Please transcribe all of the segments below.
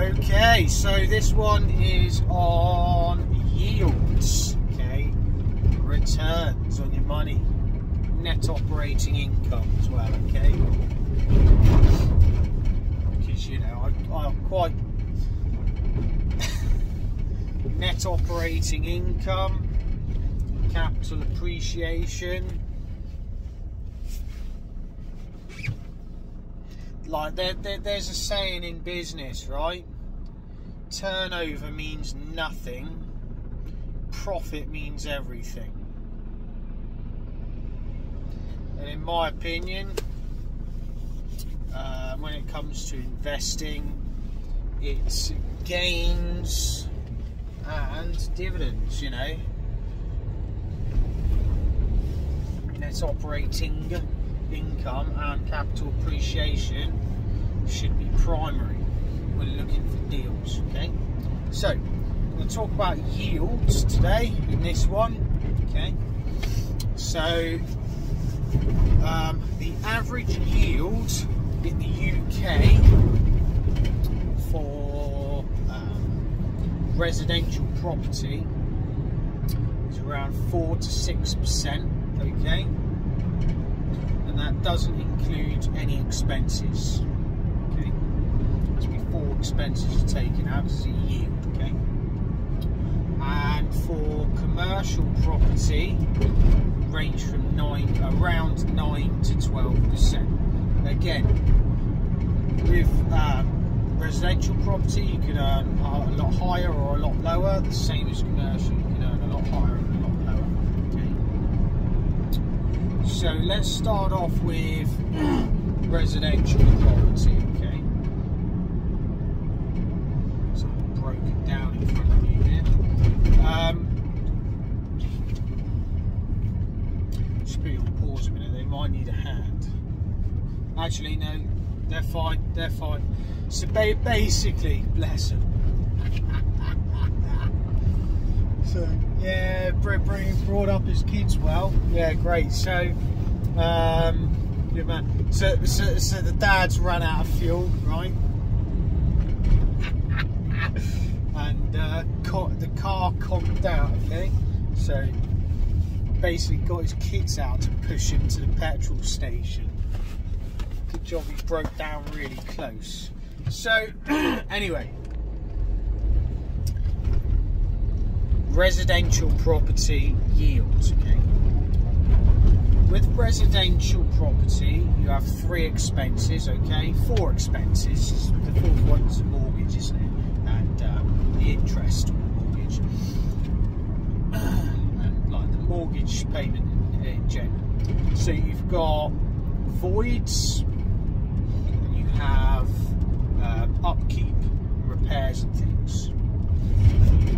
Okay, so this one is on yields, okay, returns on your money, net operating income as well, okay, because you know I'm quite net operating income, capital appreciation. Like there's a saying in business, right? Turnover means nothing, profit means everything. And in my opinion, when it comes to investing, it's gains and dividends, you know. Net operating income and capital appreciation should be primary when looking for deals, okay? So, I'm going to talk about yields today in this one, okay? So, the average yield in the UK for residential property is around 4 to 6%, okay? And that doesn't include any expenses, okay? That's before expenses are taken out, as a yield, okay? And for commercial property, range from around 9 to 12%. Again, with residential property, you could earn a lot higher or a lot lower. The same as commercial, you can earn a lot higher and a lot lower. Okay. So let's start off with residential property. Okay. So I've broken down in front of you here. Just put you on pause a minute. They might need a hand. Actually, no. They're fine. They're fine. So basically, bless them. So yeah, brought up his kids well. Yeah, great. So, good man. So the dad's run out of fuel, right? And the car conked out. Okay, so basically got his kids out to push him to the petrol station. Good job he broke down really close. So anyway, residential property yields, okay? With residential property, you have 3 expenses, okay? 4 expenses. The 4th one's the mortgage, isn't it? And the interest on the mortgage. And like the mortgage payment in general. So you've got voids, and you have upkeep, repairs and things.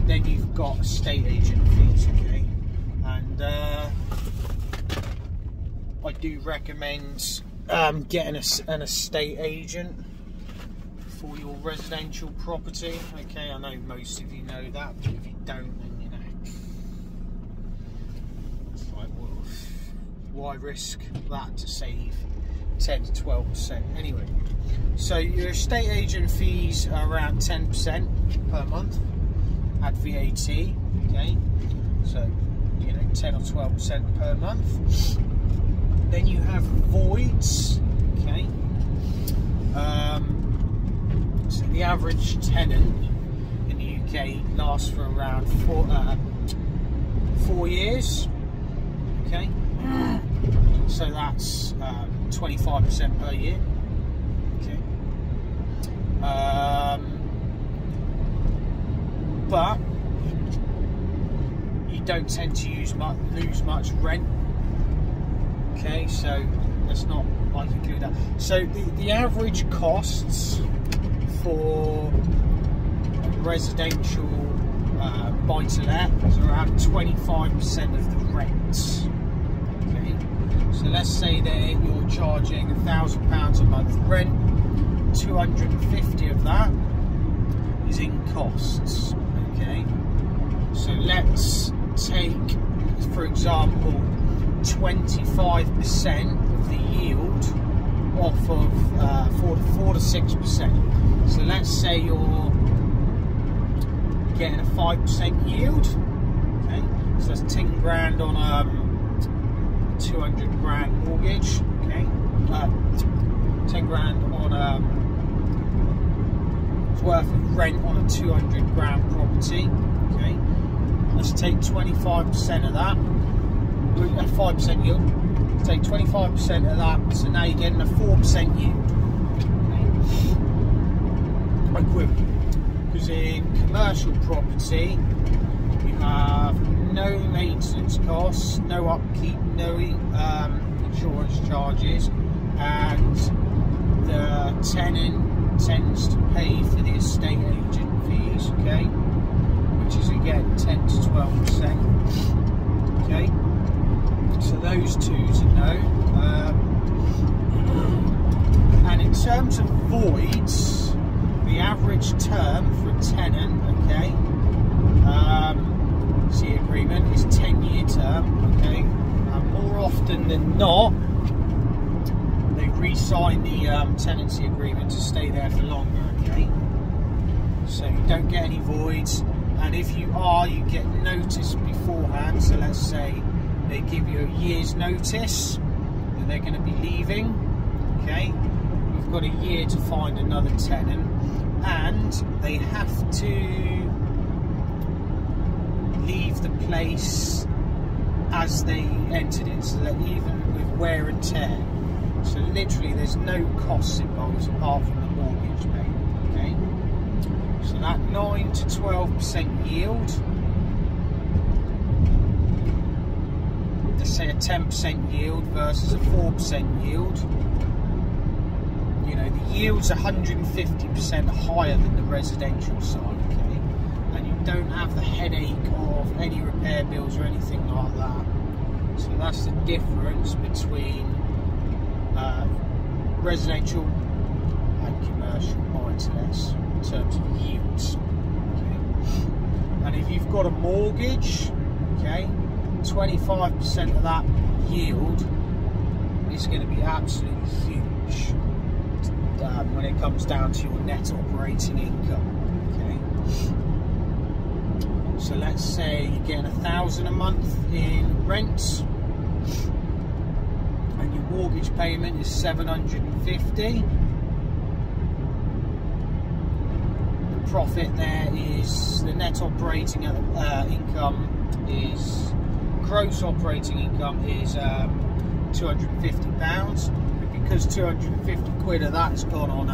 Then you've got estate agent fees, okay? And I do recommend getting an estate agent for your residential property, okay? I know most of you know that, but if you don't, then you know, it's like, well, why risk that to save 10 to 12%? Anyway, so your estate agent fees are around 10% per month. Add VAT, okay, so you know 10 or 12% per month. Then you have voids, okay. So the average tenant in the UK lasts for around 4 years, okay. So that's 25% per year, okay. But you don't tend to lose much rent, okay, so let's not include that. So the average costs for residential buy-to-let is around 25% of the rent, okay. So let's say that you're charging £1,000 a month rent, 250 of that is in costs, okay. So let's take, for example, 25% of the yield off of 4 to 6%. So let's say you're getting a 5% yield. Okay, so that's 10 grand on a 200 grand mortgage. Okay, 10 grand on worth of rent on a 200 grand property. Okay, let's take 25% of that. 5% yield. Take 25% of that, so now you're getting a 4% yield. Okay. Equivalent. Because in commercial property, you have no maintenance costs, no upkeep, no insurance charges, and the tenant tends to pay for the estate agent fees, okay, which is again 10 to 12%. Okay, so those two to know. And in terms of voids, the average term for a tenant, okay, see agreement is 10-year term, okay, and more often than not, they re-sign the tenancy agreement to stay there for longer, okay, so you don't get any voids, and if you are, you get notice beforehand. So let's say they give you a year's notice that they're going to be leaving, okay, you've got a year to find another tenant, and they have to leave the place as they entered it, so that even with wear and tear, so literally there's no costs involved apart from the mortgage payment. Okay, so that 9 to 12% yield, let's say a 10% yield versus a 4% yield, you know, the yield's 150% higher than the residential side, okay, and you don't have the headache of any repair bills or anything like that. So that's the difference between residential and commercial buy-to-lets in terms of yields. Okay. And if you've got a mortgage, okay, 25% of that yield is going to be absolutely huge when it comes down to your net operating income. Okay. So let's say you're getting $1,000 a month in rent, and your mortgage payment is $750. The profit there is the net operating income is gross operating income is £250, but because 250 quid of that's gone on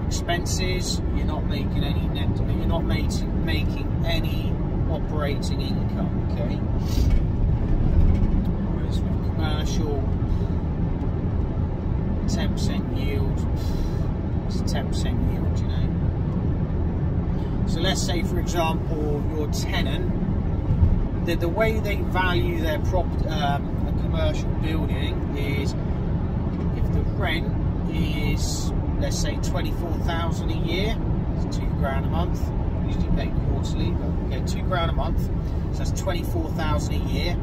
expenses, you're not making any net. You're not making any operating income. Okay. Whereas with commercial, 10% yield, it's a 10% yield, you know. So let's say, for example, your tenant, the way they value their property, a commercial building, is if the rent is, let's say, 24,000 a year, it's £2 a month. Usually paid quarterly, but yeah, £2 a month. So that's 24,000 a year.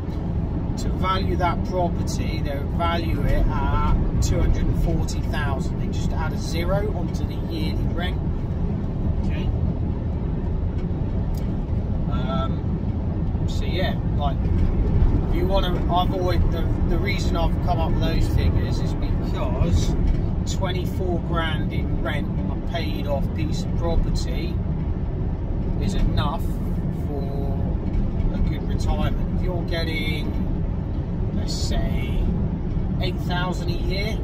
To value that property, they would value it at 240,000. They just add a zero onto the yearly rent. Okay. So yeah, like if you want to, I've always the reason I've come up with those figures is because 24 grand in rent on a paid off piece of property is enough for a good retirement. If you're getting, let's say, 8,000 a year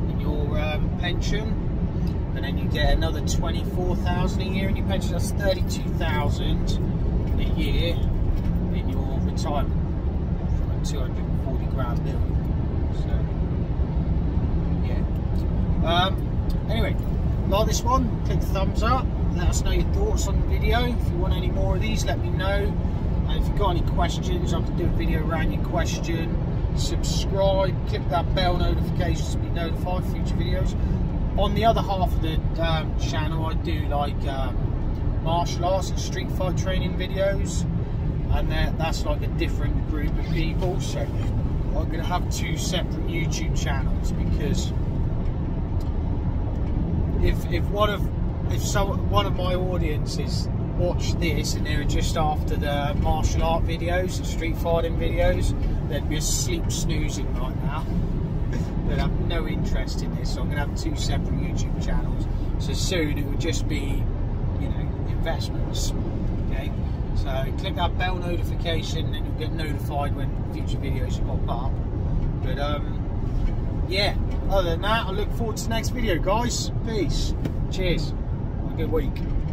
in your pension, and then you get another 24,000 a year in your pension, that's 32,000 a year in your retirement from a 240 grand building. So yeah. Anyway, like this one, click the thumbs up, let us know your thoughts on the video. If you want any more of these, let me know. And if you've got any questions, I can do a video around your question. Subscribe, click that bell notification to be notified of future videos. On the other half of the channel, I do like martial arts and street fight training videos, and that's like a different group of people. So I'm going to have two separate YouTube channels, because if one of my audience is watched this and they were just after the martial art videos, the street fighting videos, they'd be asleep snoozing right now. They'd have no interest in this, so I'm going to have 2 separate YouTube channels. So soon it would just be, you know, investments. Okay, so click that bell notification and you'll get notified when future videos pop up. But yeah, other than that, I look forward to the next video, guys. Peace. Cheers. Have a good week.